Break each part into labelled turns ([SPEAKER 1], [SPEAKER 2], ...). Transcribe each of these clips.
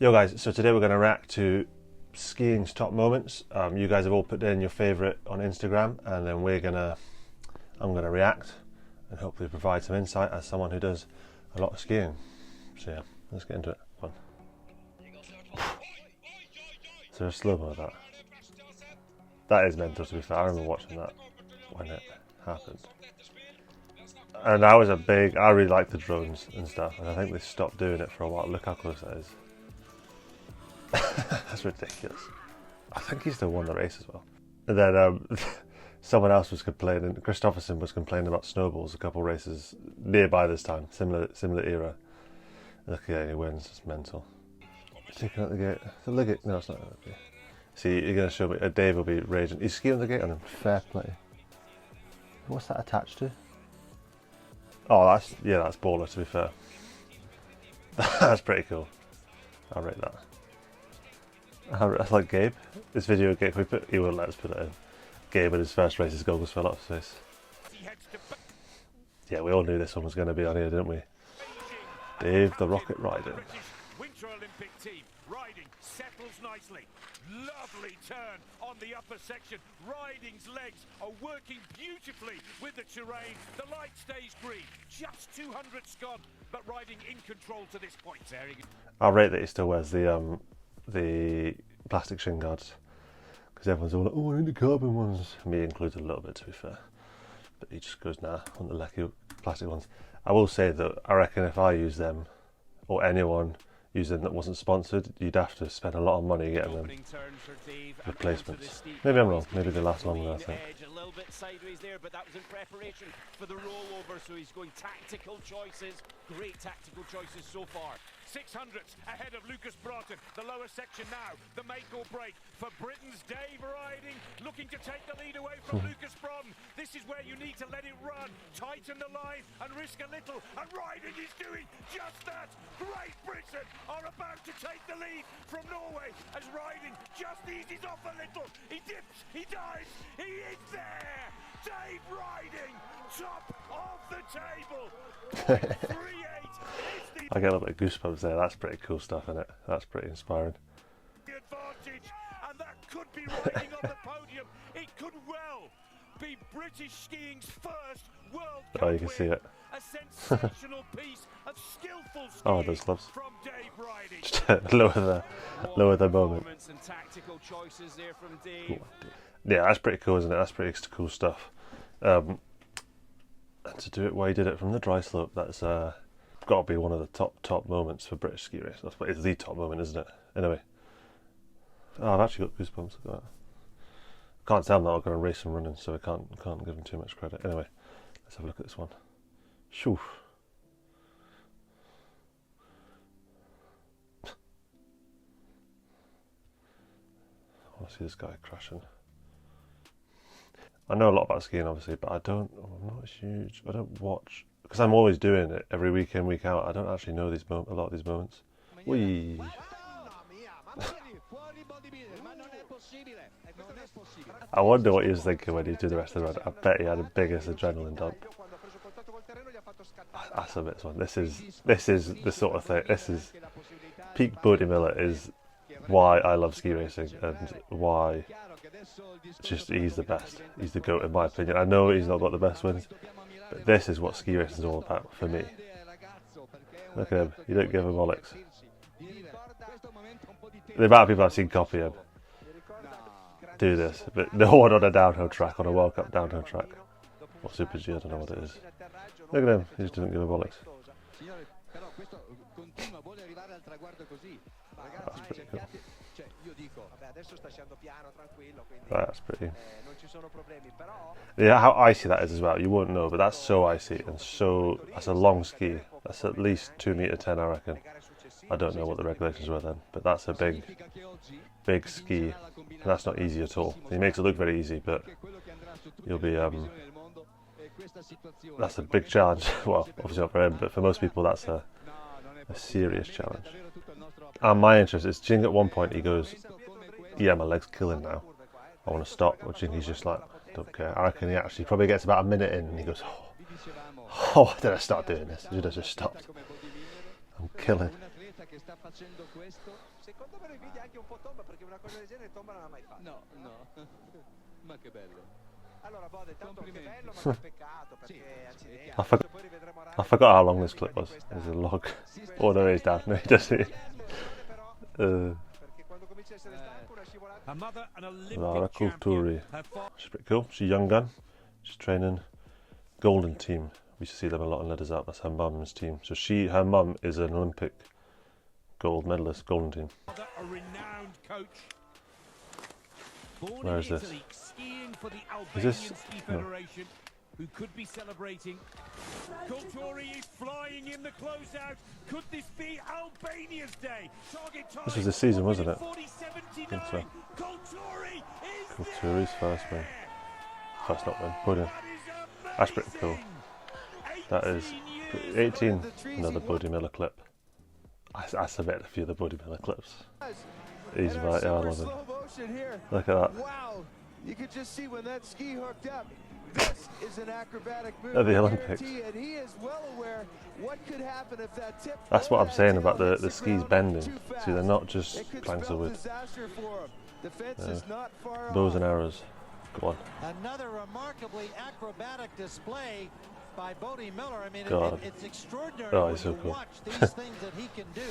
[SPEAKER 1] Yo guys, so today we're going to react to skiing's top moments. You guys have all put in your favourite on Instagram, and then I'm gonna react and hopefully provide some insight as someone who does a lot of skiing. So yeah, let's get into it. Come on. Is there a slow-mo of that? That is mental, to be fair. I remember watching that when it happened. And I really liked the drones and stuff, and I think they stopped doing it for a while. Look how close that is. That's ridiculous. I think he still won the race as well. And then someone else was complaining, Christopherson was complaining about snowballs a couple races nearby this time, similar era. Look, yeah, he wins, it's mental. Taking out the gate. The gate? No, it's not. Okay. See, you're going to show me, Dave will be raging. He's skiing the gate on him, fair play. What's that attached to? Oh, that's baller, to be fair. That's pretty cool. I'll rate that. That's like Gabe. This video, Gabe, he won't let us put it in. Gabe in his first race, his goggles fell off his face. Yeah, we all knew this one was going to be on here, didn't we? Dave the Rocket Rider.
[SPEAKER 2] Winter Olympic team riding settles nicely. Lovely turn on the upper section. Riding's legs are working beautifully with the terrain. The light stays green. Just 200's gone, but riding in control to this point. Very good.
[SPEAKER 1] I'll rate that he still wears the plastic shin guards, because everyone's all like, oh, I need the carbon ones. Me included a little bit, to be fair. But he just goes, nah, I want the lucky plastic ones. I will say that I reckon if I use them, or anyone used them that wasn't sponsored, you'd have to spend a lot of money getting them replacements. Maybe I'm wrong, maybe they last longer, I think.
[SPEAKER 3] A little bit sideways there, but that was in preparation for the rollover, so he's going tactical choices. Great tactical choices so far.
[SPEAKER 2] 600s ahead of Lucas Broughton. The lower section now, the make or break for Britain's Dave riding, looking to take the lead away from Lucas Broughton. This is where you need to let it run, tighten the line and risk a little, and riding is doing just that. Great Britain are about to take the lead from Norway as riding just eases off a little. He dips, he dives, he is there. Dave riding, top of the table. 0.38 is the
[SPEAKER 1] I get a little bit of goosebumps there. That's pretty cool stuff, isn't it? That's pretty inspiring.
[SPEAKER 2] advantage, and that could be riding on the podium. It could well be British skiing's first World Cup
[SPEAKER 1] Oh, you can see it.
[SPEAKER 2] A sensational piece of skillful skiing
[SPEAKER 1] Oh, those gloves.
[SPEAKER 2] from Dave riding.
[SPEAKER 1] Just lower the moment.
[SPEAKER 3] And tactical choices there from Dave.
[SPEAKER 1] Yeah, that's pretty cool, isn't it? That's pretty cool stuff. And to do it while he did it from the dry slope, that's got to be one of the top moments for British ski race. It's the top moment, isn't it? Anyway, oh, I've actually got goosebumps. Look at that. Can't tell him that I'm going to race and running, so I can't give him too much credit. Anyway, let's have a look at this one. Shoo. I want to see this guy crashing. I know a lot about skiing, obviously, but I'm not huge. I don't watch, because I'm always doing it every week in, week out. I don't actually know a lot of these moments. Whee! I wonder what he was thinking when he did the rest of the run. I bet he had the biggest adrenaline dump. I submit this one. This is the sort of thing. This is peak Bodie Miller is why I love ski racing, and why he's the best. He's the GOAT in my opinion. I know he's not got the best wins, but this is what ski racing is all about for me. Look at him. You don't give him bollocks. The amount of people I've seen copy him do this, but no one on a downhill track, on a World Cup downhill track. Or Super G, I don't know what it is. Look at him, he just didn't give a bollocks. That's pretty cool. That's pretty. Yeah, how icy that is as well, you won't know, but that's so icy and so. That's a long ski. That's at least 2.10 m, I reckon. I don't know what the regulations were then, but that's a big ski, and that's not easy at all. He makes it look very easy, but you'll be that's a big challenge. Well, obviously not for him, but for most people that's a serious challenge. And my interest is, Jing at one point he goes, yeah, my leg's killing now, I want to stop. Or Jing, he's just like, don't care. I reckon he actually probably gets about a minute in and he goes, oh, why did I start doing this? I should have just stopped. I'm killing.
[SPEAKER 4] che sta facendo questo.
[SPEAKER 5] Secondo me lui vede anche un po' tomba, perché una cosa del genere tomba non l'ha mai fatto.
[SPEAKER 4] No, no. Ma che bello.
[SPEAKER 5] Allora Bode, tanto che
[SPEAKER 4] Complimenti.
[SPEAKER 5] bello, ma che peccato, perché accidenti. Poi rivedremo
[SPEAKER 1] I forgot how long this clip was. There's a log. Oh no, he's down. No, he doesn't.
[SPEAKER 5] Perché quando comincia a essere stanco una scivolata.
[SPEAKER 2] A mother and
[SPEAKER 1] Lara
[SPEAKER 2] Olympic champion.
[SPEAKER 1] Kulturi.
[SPEAKER 2] Her father
[SPEAKER 1] She's pretty cool. She's a young gun. She's training Golden Team. We used to see them a lot in Letters Up. That's her mum's team. So her mum is an Olympic gold medalist, Golden Team.
[SPEAKER 2] a renowned coach. Born
[SPEAKER 1] Where
[SPEAKER 2] in
[SPEAKER 1] is this?
[SPEAKER 2] Italy, skiing for the
[SPEAKER 1] Is
[SPEAKER 2] Albanian
[SPEAKER 1] this-
[SPEAKER 2] Ski
[SPEAKER 1] no.
[SPEAKER 2] Federation, who could be celebrating. Kulturi is flying in the closeout. Could this be Albania's day? Target time.
[SPEAKER 1] This was this season, wasn't it?
[SPEAKER 2] 40-79.
[SPEAKER 1] think so.
[SPEAKER 2] Kulturi is
[SPEAKER 1] Kulturi's first win. First not win. Podium.
[SPEAKER 2] That is
[SPEAKER 1] That's pretty cool. That is 18. Another Bodie Miller clip. I submit a few of the Bodie Miller clips. He's right, yeah, I love him.
[SPEAKER 5] Slow motion here.
[SPEAKER 1] Look at that.
[SPEAKER 5] Wow, you could just see when that ski hooked up. This is an acrobatic move.
[SPEAKER 1] At the
[SPEAKER 5] I
[SPEAKER 1] Olympics.
[SPEAKER 5] guarantee it. He is well aware what could happen if that tip.
[SPEAKER 1] That's
[SPEAKER 5] or
[SPEAKER 1] what I'm
[SPEAKER 5] that
[SPEAKER 1] saying
[SPEAKER 5] tail
[SPEAKER 1] about the
[SPEAKER 5] hits
[SPEAKER 1] skis
[SPEAKER 5] ground
[SPEAKER 1] bending.
[SPEAKER 5] too
[SPEAKER 1] See, they're
[SPEAKER 5] fast.
[SPEAKER 1] not just
[SPEAKER 5] It could
[SPEAKER 1] planks
[SPEAKER 5] spell
[SPEAKER 1] of wood.
[SPEAKER 5] disaster for him. The fence is not far
[SPEAKER 1] Bows and
[SPEAKER 5] off.
[SPEAKER 1] arrows. Go on.
[SPEAKER 6] Another remarkably acrobatic display by Bodie Miller. I mean,
[SPEAKER 1] God.
[SPEAKER 6] it's extraordinary
[SPEAKER 1] Oh,
[SPEAKER 6] when
[SPEAKER 1] he's so
[SPEAKER 6] you
[SPEAKER 1] cool.
[SPEAKER 6] watch these things that he can do.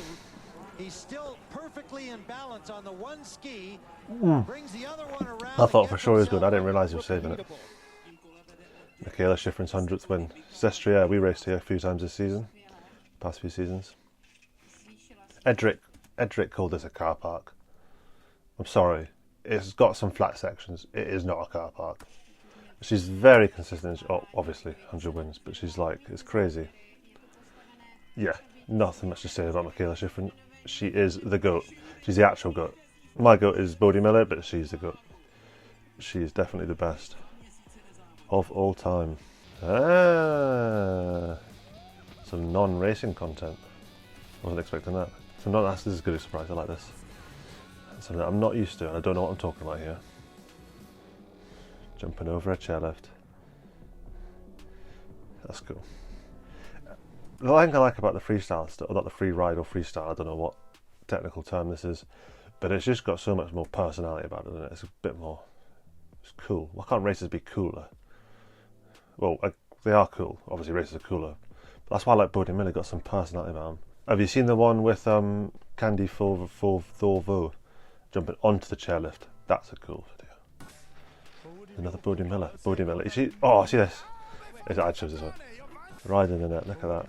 [SPEAKER 6] He's still perfectly in balance on the one ski, brings the other one around.
[SPEAKER 1] I thought
[SPEAKER 6] and
[SPEAKER 1] for
[SPEAKER 6] gets
[SPEAKER 1] sure he was good. I
[SPEAKER 6] himself
[SPEAKER 1] didn't realise he was saving it. Michaela Shiffren's 100th win. Zestria, we raced here a few times this season. Past few seasons. Edric called this a car park. I'm sorry. It's got some flat sections. It is not a car park. She's very consistent. Oh, obviously, 100 wins. But she's like, it's crazy. Yeah, nothing much to say about Michaela Shiffren. She is the GOAT. She's the actual GOAT. My GOAT is Bodie Miller, but she's the GOAT. She is definitely the best of all time. Some non-racing content. Wasn't expecting that. This is a good surprise. I like this. Something that I'm not used to, and I don't know what I'm talking about here. Jumping over a chairlift. That's cool. The thing I like about the freestyle stuff, not the free ride or freestyle, I don't know what technical term this is, but it's just got so much more personality about it, isn't it? It's a bit more. It's cool. Why can't races be cooler? Well, they are cool. Obviously, races are cooler. But that's why I like Bodie Miller. Got some personality about him. Have you seen the one with Candy Thorvo jumping onto the chairlift? That's a cool video. Another Bodie Miller. Bodie Miller. You see? Oh, see this? I chose this one. Riding the net. Look at that.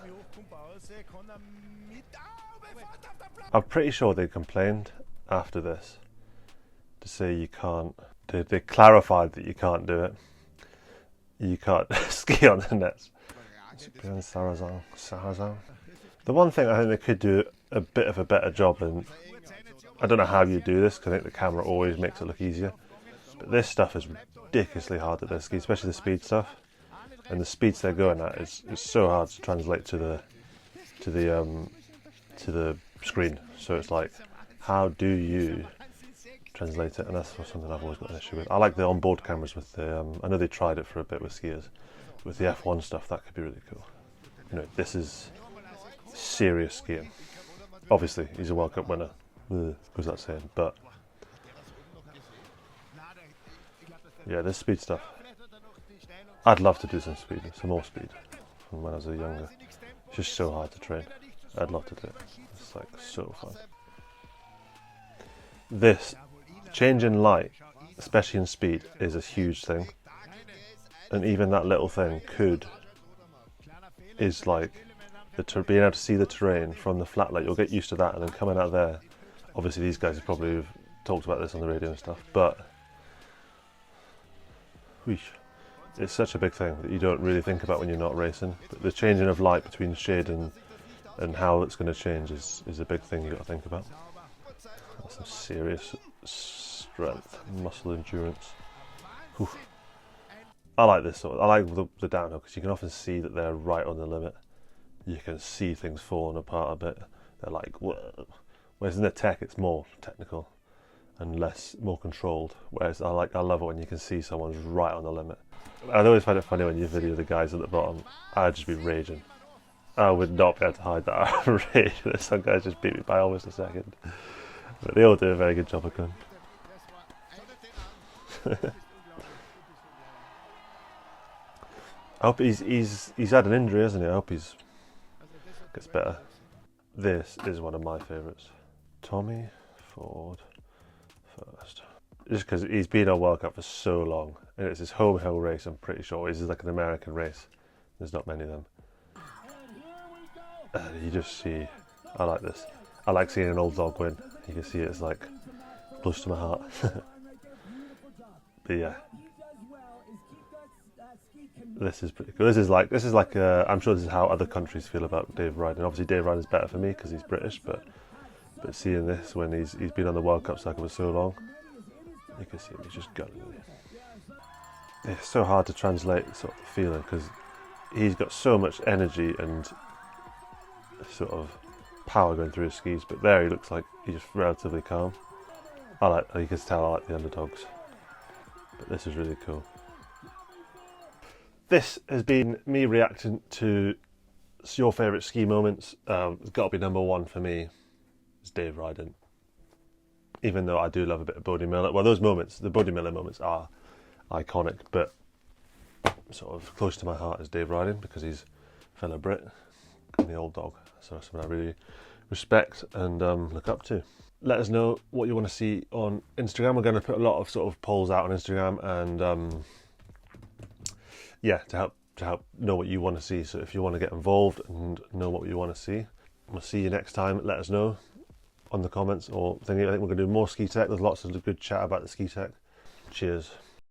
[SPEAKER 1] I'm pretty sure they complained after this to say you can't. They clarified that you can't do it. You can't ski on the nets. Sarazan. The one thing I think they could do a bit of a better job, and I don't know how you do this because I think the camera always makes it look easier, but this stuff is ridiculously hard at this ski, especially the speed stuff, and the speeds they're going at is so hard to translate to the screen. So it's like, how do you translate it? And that's something I've always got an issue with. I like the onboard cameras with the. I know they tried it for a bit with skiers, with the F1 stuff. That could be really cool. You know, this is serious skiing. Obviously, he's a World Cup winner. Goes without saying, but yeah, this speed stuff. I'd love to do some more speed from when I was younger. It's just so hard to train. I'd love to do it. It's like so fun. This change in light, especially in speed, is a huge thing. And even that little thing is like being able to see the terrain from the flat light. You'll get used to that, and then coming out there. Obviously, these guys have probably talked about this on the radio and stuff, but it's such a big thing that you don't really think about when you're not racing. But the changing of light between shade and how it's going to change is a big thing you got to think about. That's some serious strength, muscle endurance. Whew. I like this sort. I like the downhill because you can often see that they're right on the limit. You can see things falling apart a bit. They're like, whoa. Whereas in the tech, it's more technical and more controlled. Whereas I love it when you can see someone's right on the limit. I always find it funny when you video the guys at the bottom. I'd just be raging. I would not be able to hide that rage. Some guys just beat me by almost a second. But they all do a very good job of gun. I hope he's had an injury, hasn't he? I hope he's gets better. This is one of my favourites. Tommy Ford first. Just because he's been on World Cup for so long. And it's his home hill race, I'm pretty sure. This is like an American race. There's not many of them. And you just see, I like this. I like seeing an old dog win. You can see it's like close to my heart. But yeah. This is pretty cool. This is like I'm sure this is how other countries feel about Dave Ryan. Obviously Dave Ryan is better for me because he's British, but seeing this when he's been on the World Cup cycle for so long, you can see him, he's just gutting it. It's so hard to translate sort of the feeling because he's got so much energy and sort of power going through his skis, but there he looks like he's just relatively calm. You can tell I like the underdogs, but this is really cool. This has been me reacting to your favourite ski moments. It's got to be number one for me. It's Dave Ryden. Even though I do love a bit of Bodie Miller. Well, those moments, the Bodie Miller moments are iconic, but sort of close to my heart is Dave Ryden because he's a fellow Brit and the old dog. So that's something I really respect and look up to. Let us know what you want to see on Instagram. We're going to put a lot of sort of polls out on Instagram and yeah, to help know what you want to see. So if you want to get involved and know what you want to see, we'll see you next time. Let us know on the comments or thinking. I think we're going to do more ski tech. There's lots of good chat about the ski tech. Cheers.